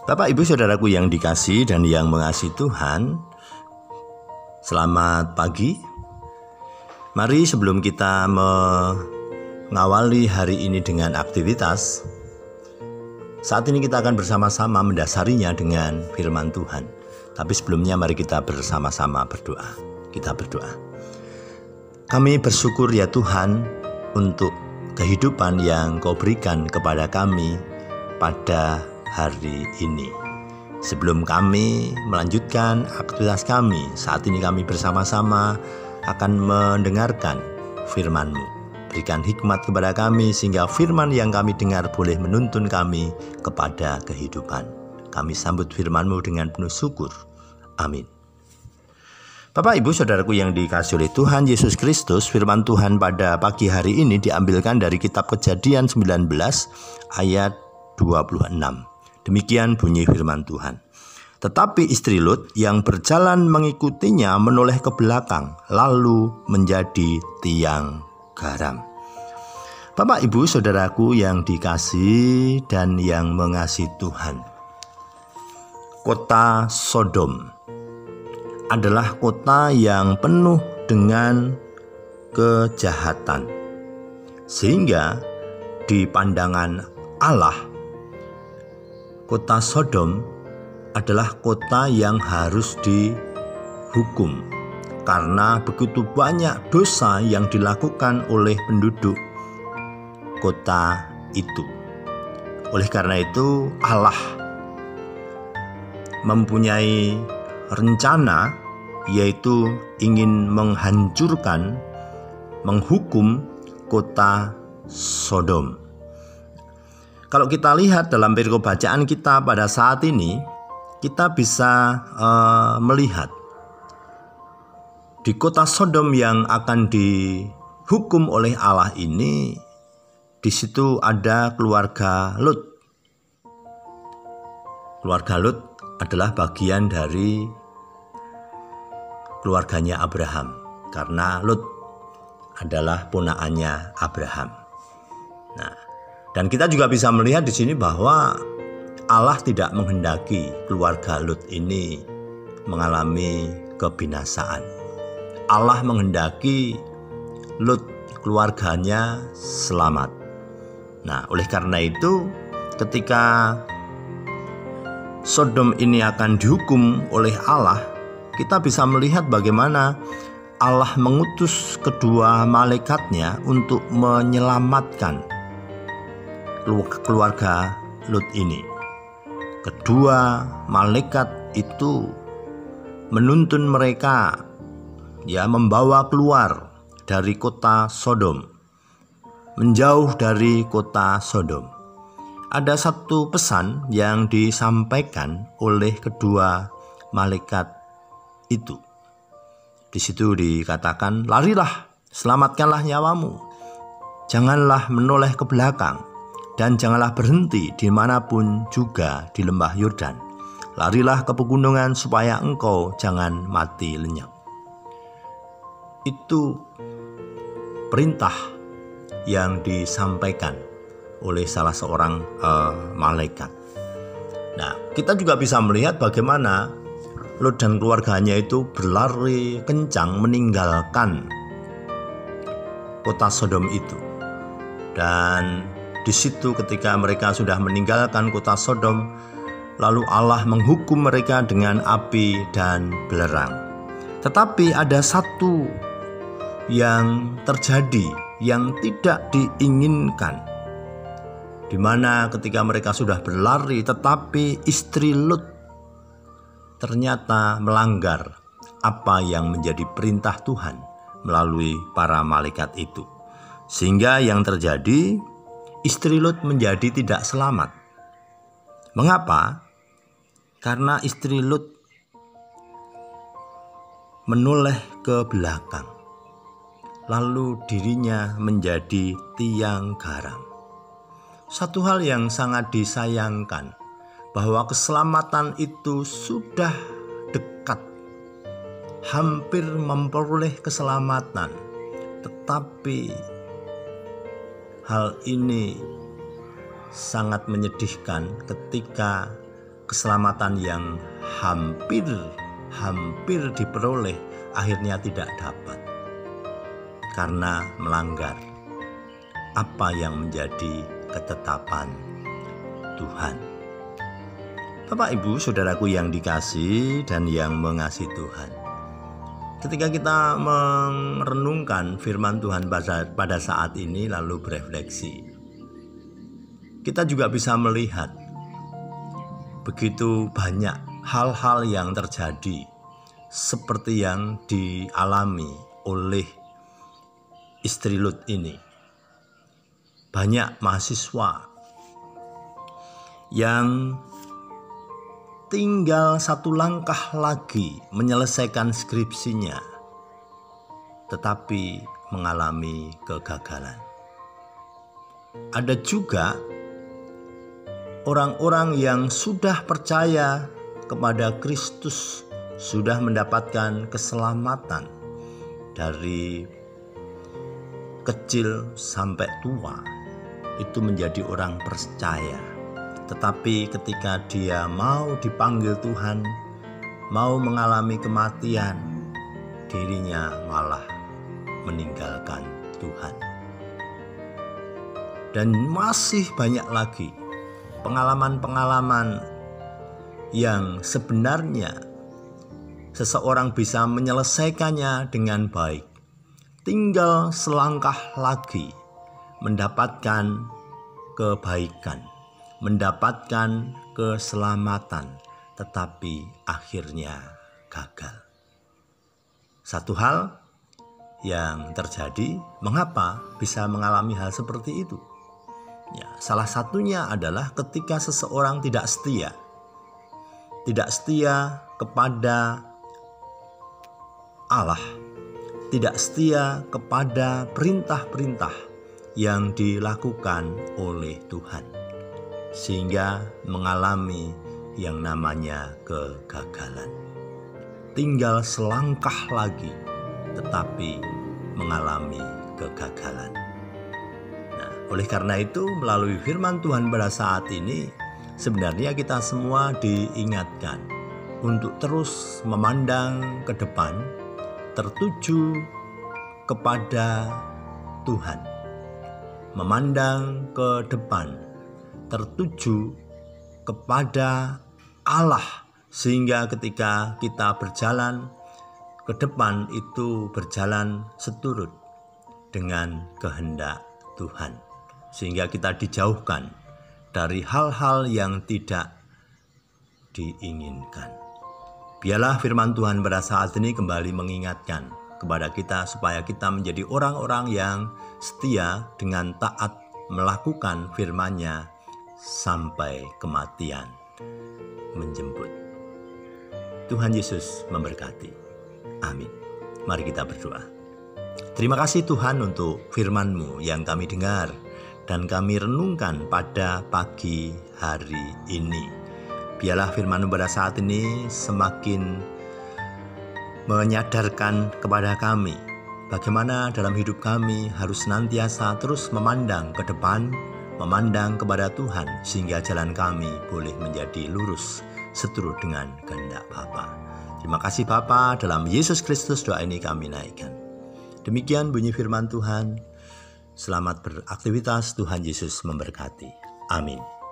Bapak, Ibu, Saudaraku yang dikasihi dan yang mengasihi Tuhan, selamat pagi. Mari sebelum kita mengawali hari ini dengan aktivitas, saat ini kita akan bersama-sama mendasarinya dengan firman Tuhan. Tapi sebelumnya mari kita bersama-sama berdoa. Kita berdoa. Kami bersyukur ya Tuhan untuk kehidupan yang Kau berikan kepada kami pada hari ini. Sebelum kami melanjutkan aktivitas kami, saat ini kami bersama-sama akan mendengarkan firman-Mu. Berikan hikmat kepada kami sehingga firman yang kami dengar boleh menuntun kami kepada kehidupan. Kami sambut firman-Mu dengan penuh syukur. Amin. Bapak, Ibu, Saudaraku yang dikasihi oleh Tuhan Yesus Kristus, firman Tuhan pada pagi hari ini diambilkan dari kitab Kejadian 19 ayat 26. Demikian bunyi firman Tuhan. Tetapi istri Lut yang berjalan mengikutinya menoleh ke belakang, lalu menjadi tiang garam. Bapak, Ibu, Saudaraku yang dikasihi dan yang mengasihi Tuhan. Kota Sodom adalah kota yang penuh dengan kejahatan. Sehingga di pandangan Allah, kota Sodom adalah kota yang harus dihukum karena begitu banyak dosa yang dilakukan oleh penduduk kota itu. Oleh karena itu Allah mempunyai rencana, yaitu ingin menghancurkan, menghukum kota Sodom. Kalau kita lihat dalam perikop bacaan kita pada saat ini, kita bisa melihat di kota Sodom yang akan dihukum oleh Allah ini, di situ ada keluarga Lut. Keluarga Lut adalah bagian dari keluarganya Abraham, karena Lut adalah ponakannya Abraham. Nah, dan kita juga bisa melihat di sini bahwa Allah tidak menghendaki keluarga Lut ini mengalami kebinasaan. Allah menghendaki Lut keluarganya selamat. Nah, oleh karena itu ketika Sodom ini akan dihukum oleh Allah, kita bisa melihat bagaimana Allah mengutus kedua malaikatnya untuk menyelamatkan keluarga Lut ini. Kedua malaikat itu menuntun mereka, membawa keluar dari kota Sodom, menjauh dari kota Sodom. Ada satu pesan yang disampaikan oleh kedua malaikat itu. Di situ dikatakan, larilah, selamatkanlah nyawamu. Janganlah menoleh ke belakang. Dan janganlah berhenti dimanapun juga di lembah Yordan. Larilah ke pegunungan supaya engkau jangan mati lenyap. Itu perintah yang disampaikan oleh salah seorang malaikat. Nah, kita juga bisa melihat bagaimana Lot dan keluarganya itu berlari kencang meninggalkan kota Sodom itu. Dan di situ ketika mereka sudah meninggalkan kota Sodom, lalu Allah menghukum mereka dengan api dan belerang. Tetapi ada satu yang terjadi yang tidak diinginkan, di mana ketika mereka sudah berlari, tetapi istri Lut ternyata melanggar apa yang menjadi perintah Tuhan melalui para malaikat itu. Sehingga yang terjadi, istri Lut menjadi tidak selamat. Mengapa? Karena istri Lut menoleh ke belakang, lalu dirinya menjadi tiang garam. Satu hal yang sangat disayangkan, bahwa keselamatan itu sudah dekat, hampir memperoleh keselamatan, tetapi hal ini sangat menyedihkan ketika keselamatan yang hampir diperoleh akhirnya tidak dapat karena melanggar apa yang menjadi ketetapan Tuhan. Bapak, Ibu, saudaraku yang dikasihi dan yang mengasihi Tuhan, ketika kita merenungkan firman Tuhan pada saat ini lalu berefleksi, kita juga bisa melihat begitu banyak hal-hal yang terjadi seperti yang dialami oleh istri Lut ini. Banyak mahasiswa yang tinggal satu langkah lagi menyelesaikan skripsinya, tetapi mengalami kegagalan. Ada juga orang-orang yang sudah percaya kepada Kristus, sudah mendapatkan keselamatan dari kecil sampai tua, itu menjadi orang percaya. Tetapi ketika dia mau dipanggil Tuhan, mau mengalami kematian, dirinya malah meninggalkan Tuhan. Dan masih banyak lagi pengalaman-pengalaman yang sebenarnya seseorang bisa menyelesaikannya dengan baik. Tinggal selangkah lagi mendapatkan kebaikan, mendapatkan keselamatan, tetapi akhirnya gagal. Satu hal yang terjadi, mengapa bisa mengalami hal seperti itu? Ya, salah satunya adalah ketika seseorang tidak setia kepada Allah, tidak setia kepada perintah-perintah yang dilakukan oleh Tuhan, sehingga mengalami yang namanya kegagalan. Tinggal selangkah lagi, tetapi mengalami kegagalan. Nah, oleh karena itu, melalui firman Tuhan pada saat ini, sebenarnya kita semua diingatkan untuk terus memandang ke depan, tertuju kepada Tuhan. Memandang ke depan, tertuju kepada Allah, sehingga ketika kita berjalan ke depan itu berjalan seturut dengan kehendak Tuhan, sehingga kita dijauhkan dari hal-hal yang tidak diinginkan. Biarlah firman Tuhan pada saat ini kembali mengingatkan kepada kita supaya kita menjadi orang-orang yang setia dengan taat melakukan firman-Nya sampai kematian menjemput. Tuhan Yesus memberkati. Amin. Mari kita berdoa. Terima kasih Tuhan untuk firman-Mu yang kami dengar dan kami renungkan pada pagi hari ini. Biarlah firman-Mu pada saat ini semakin menyadarkan kepada kami bagaimana dalam hidup kami harus senantiasa terus memandang ke depan, memandang kepada Tuhan, sehingga jalan kami boleh menjadi lurus seturut dengan kehendak Bapa. Terima kasih Bapa, dalam Yesus Kristus doa ini kami naikkan. Demikian bunyi firman Tuhan. Selamat beraktivitas, Tuhan Yesus memberkati. Amin.